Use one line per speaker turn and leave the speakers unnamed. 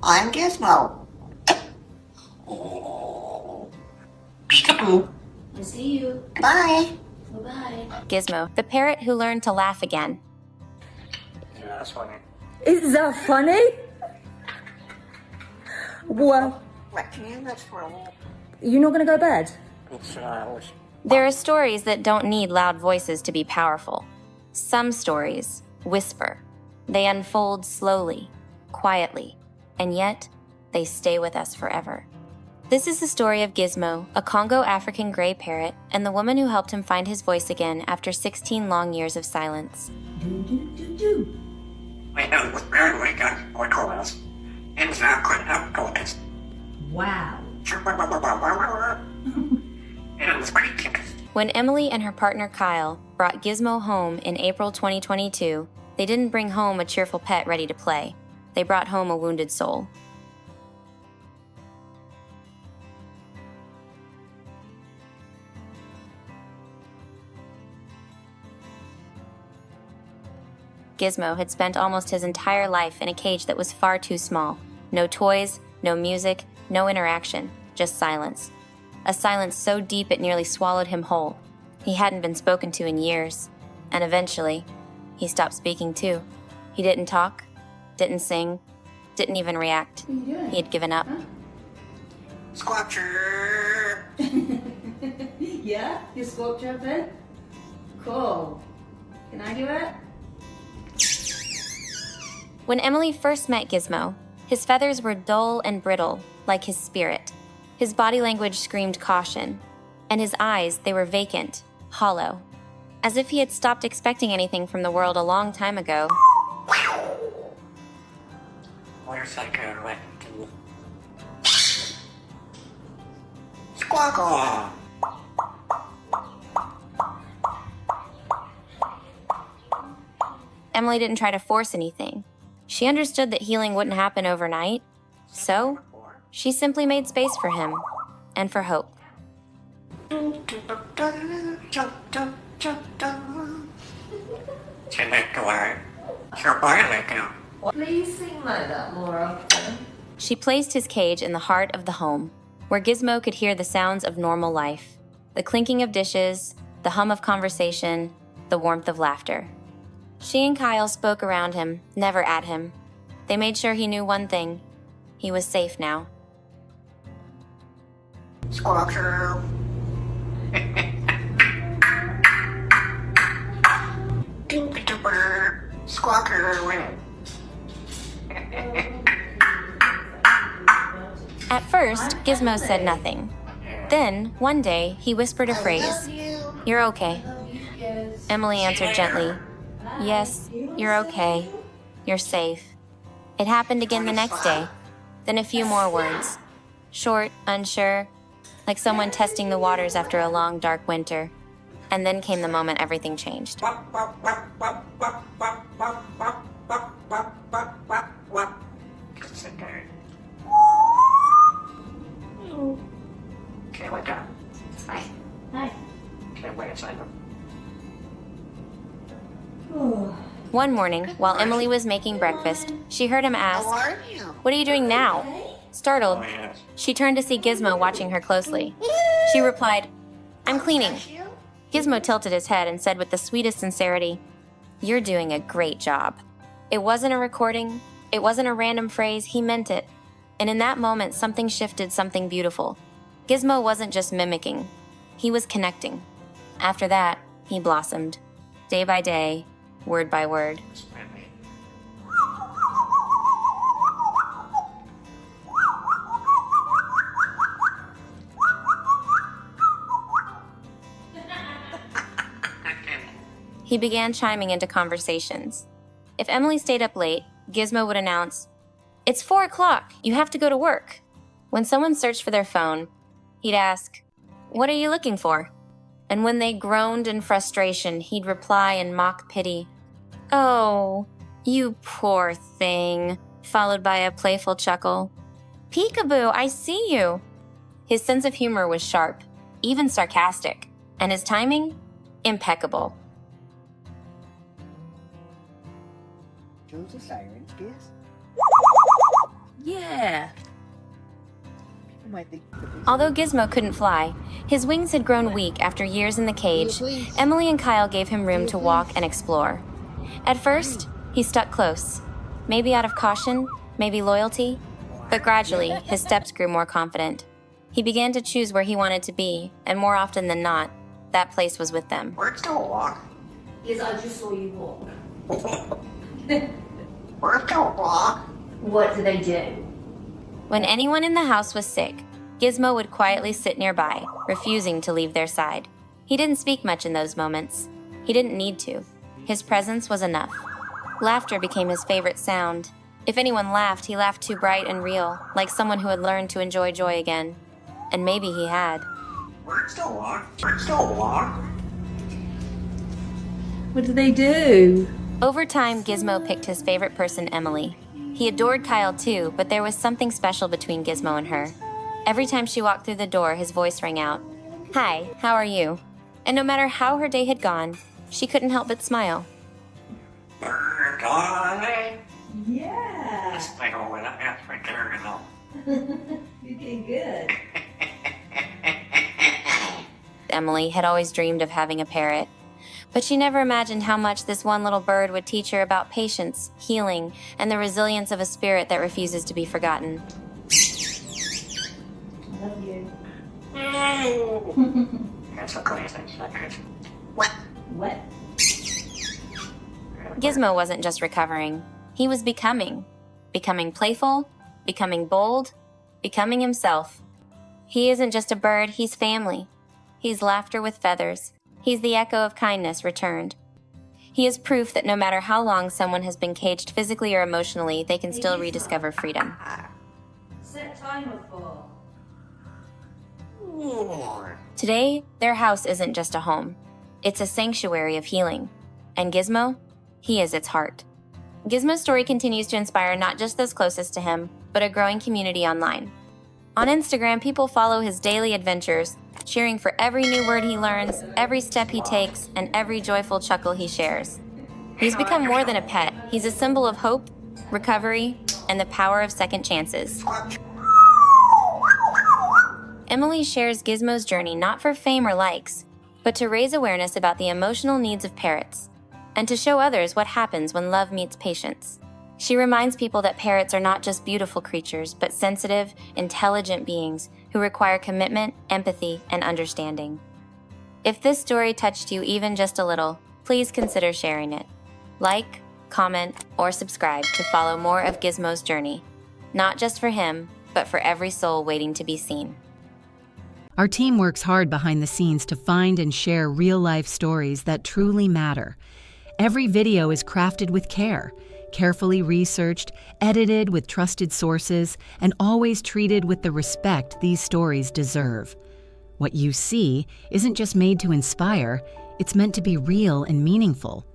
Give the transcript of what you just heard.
I'm Gizmo. Peekaboo.
I see you.
Bye.
Bye-bye.
Gizmo, the parrot who learned to laugh again.
Yeah, that's funny.
Is that funny? Well,
What can you look for?
you're not gonna go to bed?
It's,
There are stories that don't need loud voices to be powerful. Some stories whisper. They unfold slowly, quietly, and yet they stay with us forever. This is the story of Gizmo, a Congo African gray parrot, and the woman who helped him find his voice again after 16 long years of silence.
I know was very good or calls. And now could have called.
Wow.
It was great.
When Emily and her partner Kyle brought Gizmo home in April 2022, they didn't bring home a cheerful pet ready to play. They brought home a wounded soul. Gizmo had spent almost his entire life in a cage that was far too small. No toys, no music, no interaction, just silence. A silence so deep it nearly swallowed him whole. He hadn't been spoken to in years, and eventually, he stopped speaking too. He didn't talk, didn't sing, didn't even react.
What are you doing?
He had given up.
Squatcher.
Yeah? You squawk jumping? Cool. Can I do it?
When Emily first met Gizmo, his feathers were dull and brittle, like his spirit. His body language screamed caution, and his eyes, they were vacant, hollow, as if he had stopped expecting anything from the world a long time ago.
Where's that girl went to? Squawkle.
Emily didn't try to force anything. She understood that healing wouldn't happen overnight, so she simply made space for him and for hope.
Please sing like that more often.
She placed his cage in the heart of the home, where Gizmo could hear the sounds of normal life, the clinking of dishes, the hum of conversation, the warmth of laughter. She and Kyle spoke around him, never at him. They made sure he knew one thing: he was safe now.
Squawker. Dooper. Squawker.
At first, Gizmo said nothing. Then, one day, he whispered a phrase. "You're okay." Emily answered gently, "Yes, you're okay. You're safe." It happened again the next day. Then a few more words. Short, unsure, like someone testing the waters after a long, dark winter. And then came the moment everything changed.
Can't wake up.
Hi. Hi.
Can't wait inside them.
One morning, while Emily was making breakfast, she heard him ask,
How are you?
"What are you doing now?" Startled,
Yes.
she turned to see Gizmo watching her closely. She replied, "I'm cleaning." Gizmo tilted his head and said with the sweetest sincerity, "You're doing a great job." It wasn't a recording. It wasn't a random phrase. He meant it. And in that moment, something shifted, something beautiful. Gizmo wasn't just mimicking. He was connecting. After that, he blossomed. Day by day, word by word. He began chiming into conversations. If Emily stayed up late, Gizmo would announce, "It's 4 o'clock, you have to go to work." When someone searched for their phone, he'd ask, "What are you looking for?" And when they groaned in frustration, he'd reply in mock pity, "Oh, you poor thing," followed by a playful chuckle. "Peekaboo, I see you." His sense of humor was sharp, even sarcastic, and his timing, impeccable.
Choose a siren, Giz.
Yeah.
Yeah. I might think.
Although Gizmo couldn't fly, his wings had grown weak after years in the cage. Emily and Kyle gave him room to walk and explore. At first, he stuck close. Maybe out of caution, maybe loyalty. But gradually, his steps grew more confident. He began to choose where he wanted to be, and more often than not, that place was with them.
Where's the walk?
Yes, I just saw you walk.
Where's the walk?
What do they do?
When anyone in the house was sick, Gizmo would quietly sit nearby, refusing to leave their side. He didn't speak much in those moments. He didn't need to. His presence was enough. Laughter became his favorite sound. If anyone laughed, he laughed too bright and real, like someone who had learned to enjoy joy again. And maybe he had.
Where's the walk? Where's the walk?
What do they do?
Over time, Gizmo picked his favorite person, Emily. He adored Kyle too, but there was something special between Gizmo and her. Every time she walked through the door, his voice rang out. Hi, how are you? And no matter how her day had gone, she couldn't help but smile.
Darling.
Yeah.
That's my whole that's right there, you know.
You're getting good.
Emily had always dreamed of having a parrot, but she never imagined how much this one little bird would teach her about patience, healing, and the resilience of a spirit that refuses to be forgotten.
I love you.
That's okay. What?
What?
Gizmo wasn't just recovering. He was becoming. Becoming playful, becoming bold, becoming himself. He isn't just a bird, he's family. He's laughter with feathers. He's the echo of kindness returned. He is proof that no matter how long someone has been caged physically or emotionally, they can still rediscover freedom.
Set timer for.
Today, their house isn't just a home. It's a sanctuary of healing. And Gizmo? He is its heart. Gizmo's story continues to inspire not just those closest to him, but a growing community online. On Instagram, people follow his daily adventures, cheering for every new word he learns, every step he takes, and every joyful chuckle he shares. He's become more than a pet. He's a symbol of hope, recovery, and the power of second chances. Emily shares Gizmo's journey not for fame or likes, but to raise awareness about the emotional needs of parrots, and to show others what happens when love meets patience. She reminds people that parrots are not just beautiful creatures, but sensitive, intelligent beings who require commitment, empathy, and understanding. If this story touched you even just a little, please consider sharing it. Like, comment, or subscribe to follow more of Gizmo's journey, not just for him, but for every soul waiting to be seen.
Our team works hard behind the scenes to find and share real-life stories that truly matter. Every video is crafted with care, carefully researched, edited with trusted sources, and always treated with the respect these stories deserve. What you see isn't just made to inspire, it's meant to be real and meaningful.